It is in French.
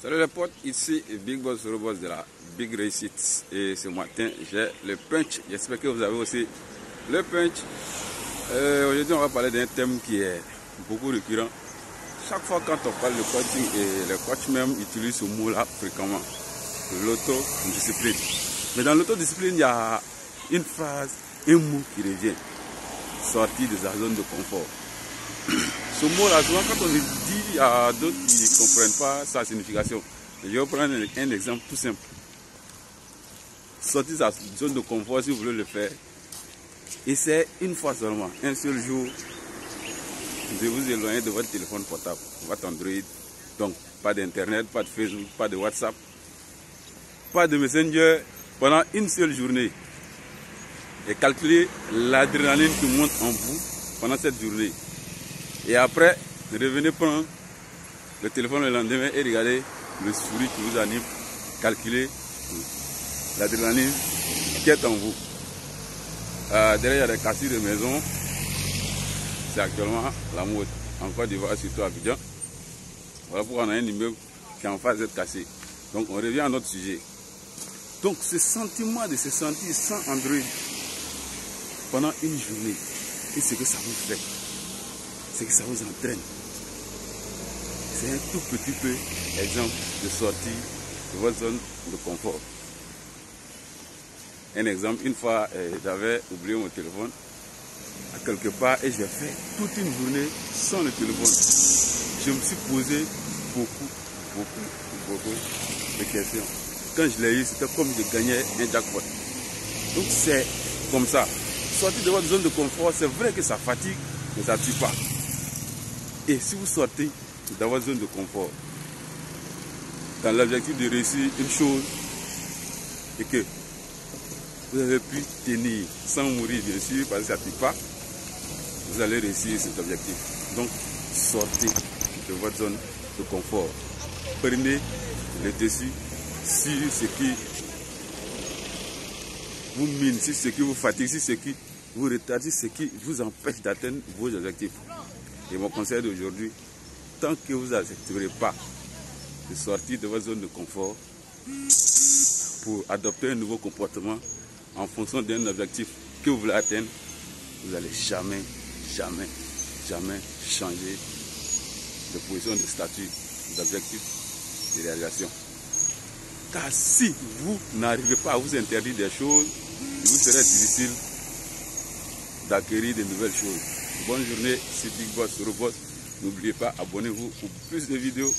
Salut les potes, ici Big Boss Robot de la Big Réussite. Et ce matin, j'ai le punch. J'espère que vous avez aussi le punch. Aujourd'hui, on va parler d'un thème qui est beaucoup récurrent. Chaque fois quand on parle de coaching, et les coachs même utilisent ce mot-là fréquemment, l'autodiscipline. Mais dans l'autodiscipline, il y a une phrase, un mot qui revient, sortir de sa zone de confort. Ce mot-là, souvent quand on le dit, il y a d'autres qui ne comprennent pas sa signification. Je vais prendre un exemple tout simple. Sortir de sa zone de confort, si vous voulez le faire, essayez une fois seulement, un seul jour, de vous éloigner de votre téléphone portable, votre Android. Donc, pas d'internet, pas de Facebook, pas de WhatsApp, pas de Messenger pendant une seule journée. Et calculez l'adrénaline qui monte en vous pendant cette journée. Et après, revenez prendre le téléphone le lendemain et regardez le sourire qui vous anime. Calculez l'adrénaline qui est en vous. Derrière, il y a des cassures de maison. C'est actuellement la mode. En Côte d'Ivoire, surtout à Abidjan. Voilà pourquoi on a un immeuble qui est en phase d'être cassé. Donc on revient à notre sujet. Donc ce sentiment de se sentir sans Android pendant une journée, et ce que ça vous fait, c'est que ça vous entraîne. C'est un tout petit peu exemple de sortie de votre zone de confort. Un exemple, une fois j'avais oublié mon téléphone à quelque part et j'ai fait toute une journée sans le téléphone. Je me suis posé beaucoup de questions. Quand je l'ai eu, c'était comme si je gagnais un jackpot. Donc c'est comme ça. Sortir de votre zone de confort, c'est vrai que ça fatigue, mais ça ne tue pas. Et si vous sortez de votre zone de confort, dans l'objectif de réussir une chose, et que vous avez pu tenir sans mourir, bien sûr, parce que ça ne tue pas, vous allez réussir cet objectif. Donc, sortez de votre zone de confort. Prenez le dessus sur ce qui vous mine, sur ce qui vous fatigue, sur ce qui vous retarde, sur ce qui vous empêche d'atteindre vos objectifs. Et mon conseil d'aujourd'hui, tant que vous n'accepterez pas de sortir de votre zone de confort pour adopter un nouveau comportement en fonction d'un objectif que vous voulez atteindre, vous n'allez jamais changer de position, de statut, d'objectif, de réalisation. Car si vous n'arrivez pas à vous interdire des choses, il vous serait difficile d'acquérir de nouvelles choses. Bonne journée, c'est Big Boss Robot. N'oubliez pas, abonnez-vous pour plus de vidéos.